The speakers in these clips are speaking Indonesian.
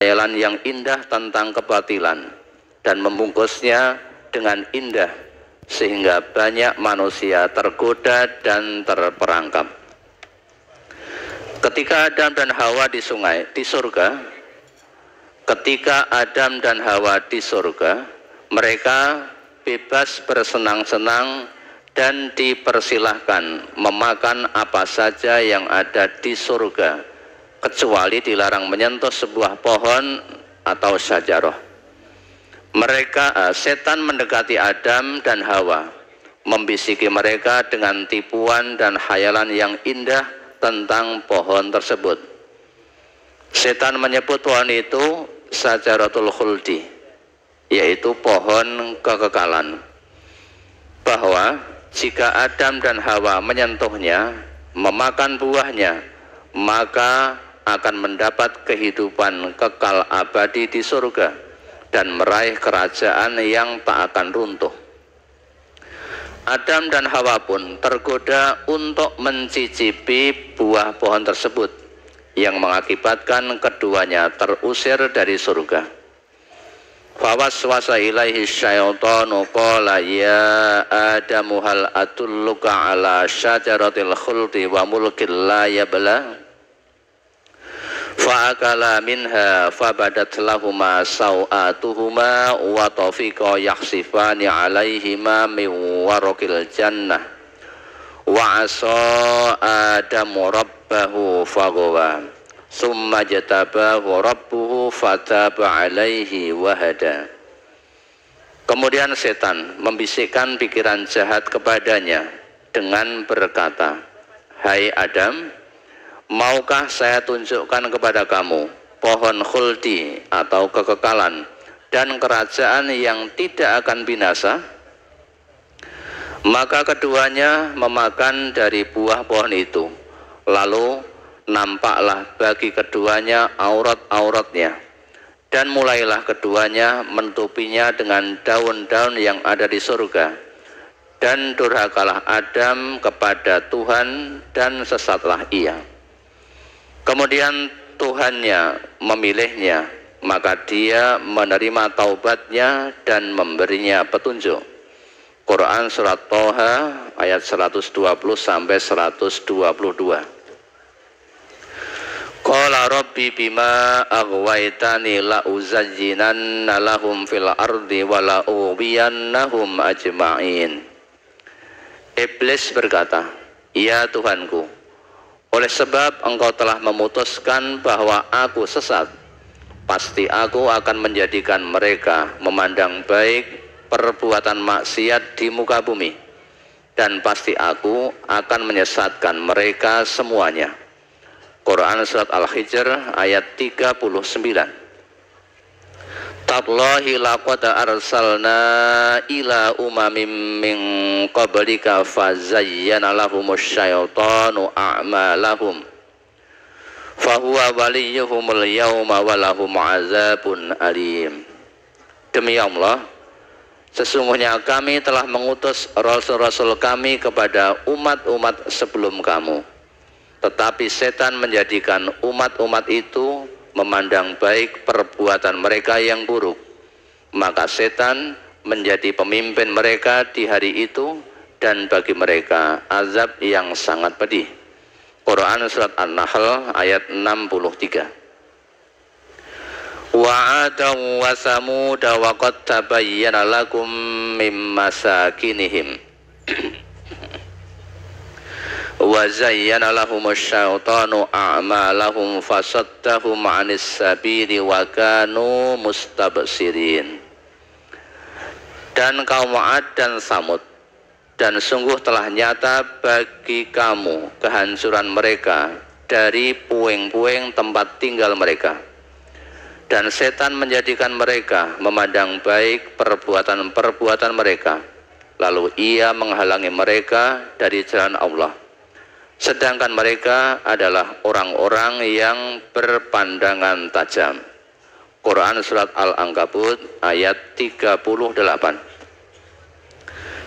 khayalan yang indah tentang kebatilan dan membungkusnya dengan indah sehingga banyak manusia tergoda dan terperangkap. Ketika Adam dan Hawa di surga, mereka bebas bersenang-senang dan dipersilahkan memakan apa saja yang ada di surga, kecuali dilarang menyentuh sebuah pohon atau syajarah. Setan mendekati Adam dan Hawa, membisiki mereka dengan tipuan dan khayalan yang indah tentang pohon tersebut. Setan menyebut pohon itu Syajaratul Khuldi, yaitu pohon kekekalan, bahwa jika Adam dan Hawa menyentuhnya, memakan buahnya, maka akan mendapat kehidupan kekal abadi di surga dan meraih kerajaan yang tak akan runtuh. Adam dan Hawa pun tergoda untuk mencicipi buah pohon tersebut yang mengakibatkan keduanya terusir dari surga. Fawaswasa ilaihi syaitanu qala ya Adamu hal atulluka ala syajaratil khuldi wa mulkin la yabla. Fa'akala minha fabadat lahuma sawatuhuma wa tafiqa yakhsifani alaihima min waraqil jannah wa asa Adamu rabbahu faghawa summa jatabahu rabbuhu fataba alaihi wahada. Kemudian setan membisikkan pikiran jahat kepadanya dengan berkata, "Hai Adam, maukah saya tunjukkan kepada kamu pohon khuldi atau kekekalan dan kerajaan yang tidak akan binasa?" Maka keduanya memakan dari buah pohon itu. Lalu nampaklah bagi keduanya aurat-auratnya, dan mulailah keduanya menutupinya dengan daun-daun yang ada di surga. Dan durhakalah Adam kepada Tuhan dan sesatlah ia. Kemudian Tuhannya memilihnya, maka dia menerima taubatnya dan memberinya petunjuk. Quran surat Toha ayat 120 sampai 122. Qala rabbi bima aghwaytani la uzayyinanna lahum fil ardi wa la ughwiyannahum ajma'in. Iblis berkata, "Ya Tuhanku, oleh sebab engkau telah memutuskan bahwa aku sesat, pasti aku akan menjadikan mereka memandang baik perbuatan maksiat di muka bumi, dan pasti aku akan menyesatkan mereka semuanya." Quran surat Al-Hijr ayat 39. Tallahi laqad arsalna ila umamim min qablika fazayyana lahumus syaitanu a'malahum fahuwa waliyuhumul yawma walahum azabun alim. Demi Allah, sesungguhnya kami telah mengutus rasul-rasul kami kepada umat-umat sebelum kamu, tetapi setan menjadikan umat-umat itu memandang baik perbuatan mereka yang buruk, maka setan menjadi pemimpin mereka di hari itu, dan bagi mereka azab yang sangat pedih. Quran surat An-Nahl ayat 63. Wa 'adan wa samud wa qad tabayyana lakum mim masakinihim wa zayyana lahumus syaitanu a'malahum fasaddahum 'anis sabili wa kanu mustabsirin. Dan kaum 'Ad dan Samud, dan sungguh telah nyata bagi kamu kehancuran mereka dari puing-puing tempat tinggal mereka, dan setan menjadikan mereka memandang baik perbuatan-perbuatan mereka, lalu ia menghalangi mereka dari jalan Allah, sedangkan mereka adalah orang-orang yang berpandangan tajam. Quran surat Al-Ankabut ayat 38.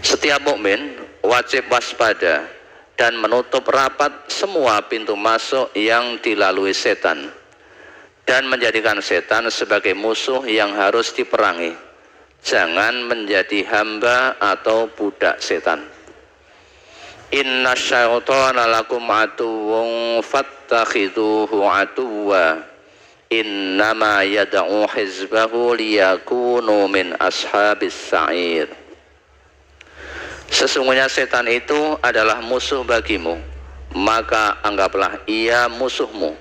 Setiap mukmin wajib waspada dan menutup rapat semua pintu masuk yang dilalui setan, dan menjadikan setan sebagai musuh yang harus diperangi. Jangan menjadi hamba atau budak setan. Inna syaitana lakum aduwwun fattakhiduhu aduwwa innama yad'u hizbahu liyakunu min ashabis sa'ir. Sesungguhnya setan itu adalah musuh bagimu, maka anggaplah ia musuhmu.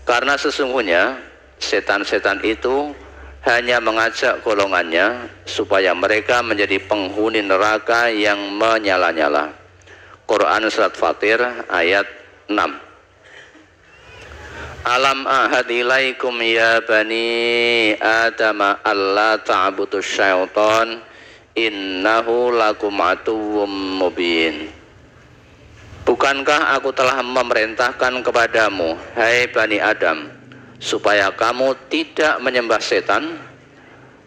Karena sesungguhnya setan-setan itu hanya mengajak golongannya supaya mereka menjadi penghuni neraka yang menyala-nyala. Quran Surat Fatir ayat 6. Alam ahad ilaikum ya bani adama alla ta'budus syaitan innahu lakum aduwwum mubin. Bukankah aku telah memerintahkan kepadamu, hai Bani Adam, supaya kamu tidak menyembah setan?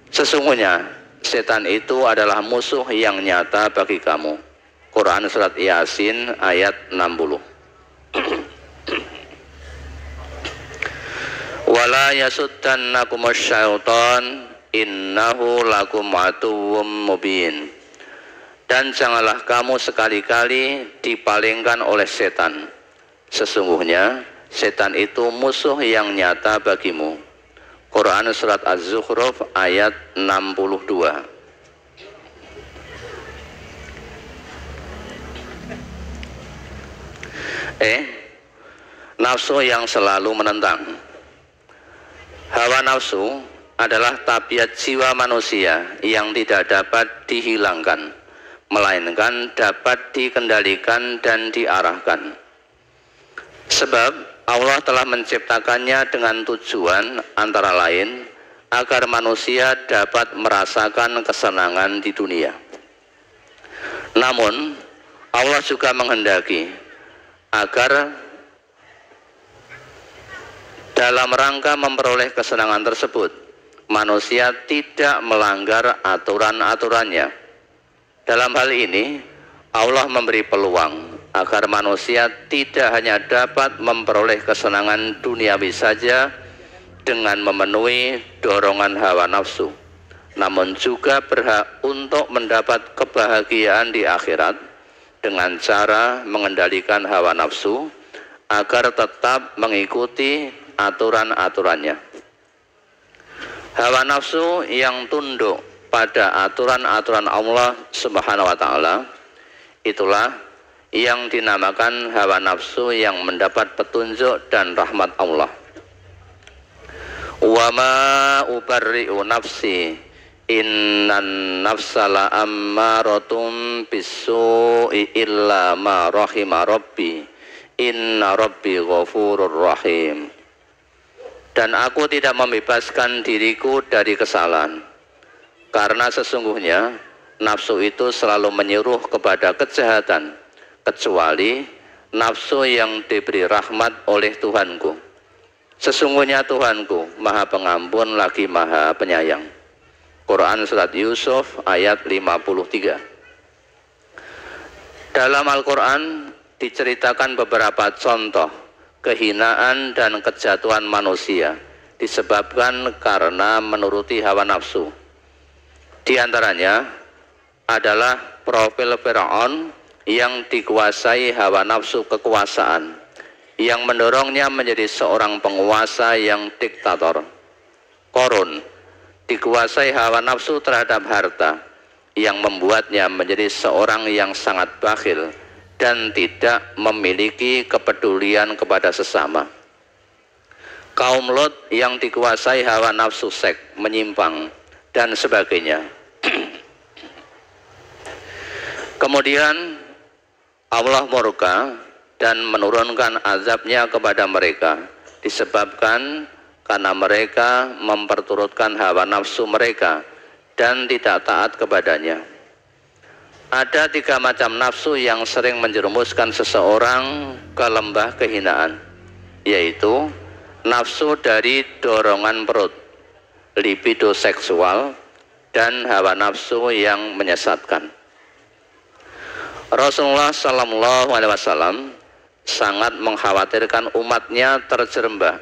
Sesungguhnya setan itu adalah musuh yang nyata bagi kamu. Quran Surat Yasin ayat 60. Wala yasuddannakumus syaitan innahu lakum aduwwum mubin. Dan janganlah kamu sekali-kali dipalingkan oleh setan. Sesungguhnya setan itu musuh yang nyata bagimu. Quran Surat Az-Zukhruf ayat 62. Nafsu yang selalu menentang. Hawa nafsu adalah tabiat jiwa manusia yang tidak dapat dihilangkan, melainkan dapat dikendalikan dan diarahkan. Sebab Allah telah menciptakannya dengan tujuan antara lain agar manusia dapat merasakan kesenangan di dunia. Namun Allah juga menghendaki agar dalam rangka memperoleh kesenangan tersebut manusia tidak melanggar aturan-aturannya. Dalam hal ini Allah memberi peluang agar manusia tidak hanya dapat memperoleh kesenangan duniawi saja dengan memenuhi dorongan hawa nafsu, namun juga berhak untuk mendapat kebahagiaan di akhirat dengan cara mengendalikan hawa nafsu agar tetap mengikuti aturan-aturannya. Hawa nafsu yang tunduk pada aturan-aturan Allah Subhanahu wa Ta'ala, itulah yang dinamakan hawa nafsu yang mendapat petunjuk dan rahmat Allah. Wa ma ubarri'u nafsi innan nafsala ammaratun bisu'i illa ma rahima rabbi inna rabbi ghafurur rahim. Dan aku tidak membebaskan diriku dari kesalahan, karena sesungguhnya nafsu itu selalu menyuruh kepada kejahatan, kecuali nafsu yang diberi rahmat oleh Tuhanku. Sesungguhnya Tuhanku Maha Pengampun lagi Maha Penyayang. Quran Surat Yusuf ayat 53. Dalam Al-Quran diceritakan beberapa contoh kehinaan dan kejatuhan manusia disebabkan karena menuruti hawa nafsu. Di antaranya adalah profil Fir'aun yang dikuasai hawa nafsu kekuasaan, yang mendorongnya menjadi seorang penguasa yang diktator. Qarun dikuasai hawa nafsu terhadap harta, yang membuatnya menjadi seorang yang sangat bakhil dan tidak memiliki kepedulian kepada sesama. Kaum Lot yang dikuasai hawa nafsu seks, menyimpang, dan sebagainya. Kemudian Allah murka dan menurunkan azabnya kepada mereka disebabkan karena mereka memperturutkan hawa nafsu mereka dan tidak taat kepadanya. Ada 3 macam nafsu yang sering menjerumuskan seseorang ke lembah kehinaan, yaitu nafsu dari dorongan perut, libido seksual, dan hawa nafsu yang menyesatkan. Rasulullah SAW sangat mengkhawatirkan umatnya terjerembab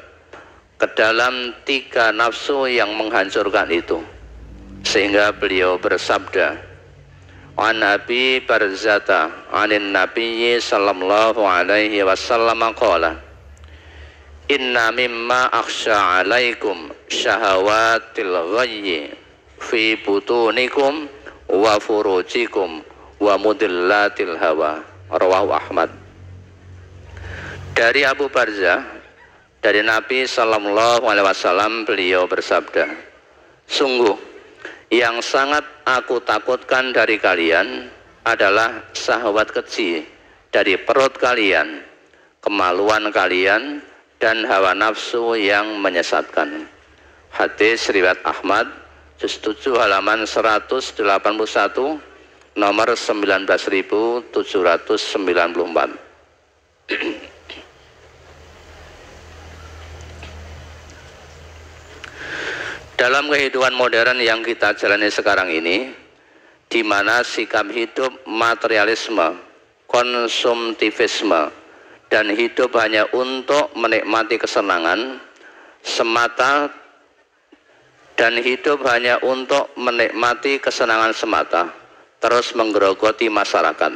ke dalam 3 nafsu yang menghancurkan itu, sehingga beliau bersabda, an Abi Barzata anin Nabiyyi sallallahu alaihi wasallam qala, inna mimma akhsha alaikum syahawatil ghayyi fi butunikum wa furujikum wa mudillatil hawa. Rawahu Ahmad. Dari Abu Barzah, dari Nabi sallallahu alaihi wasallam, beliau bersabda, sungguh yang sangat aku takutkan dari kalian adalah syahwat keji dari perut kalian, kemaluan kalian, dan hawa nafsu yang menyesatkan. Hadis riwayat Ahmad, juz 7 halaman 181, nomor 19.794. Dalam kehidupan modern yang kita jalani sekarang ini, di mana sikap hidup materialisme, konsumtivisme, dan hidup hanya untuk menikmati kesenangan semata, terus menggerogoti masyarakat.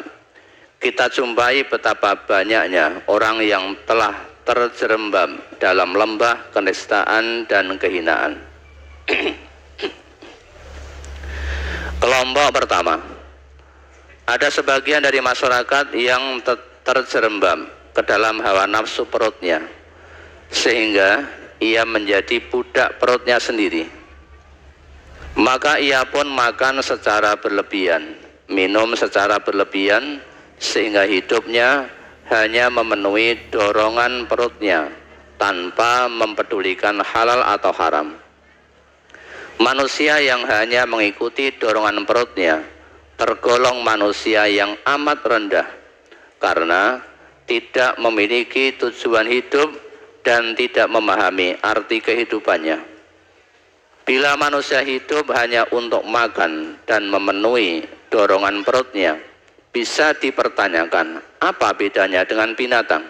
Kita jumpai betapa banyaknya orang yang telah terjerembab dalam lembah kenistaan dan kehinaan. Kelompok pertama, ada sebagian dari masyarakat yang terjerembab ke dalam hawa nafsu perutnya, sehingga ia menjadi budak perutnya sendiri. Maka ia pun makan secara berlebihan, minum secara berlebihan, sehingga hidupnya hanya memenuhi dorongan perutnya tanpa mempedulikan halal atau haram. Manusia yang hanya mengikuti dorongan perutnya tergolong manusia yang amat rendah, karena tidak memiliki tujuan hidup dan tidak memahami arti kehidupannya. Bila manusia hidup hanya untuk makan dan memenuhi dorongan perutnya, bisa dipertanyakan apa bedanya dengan binatang.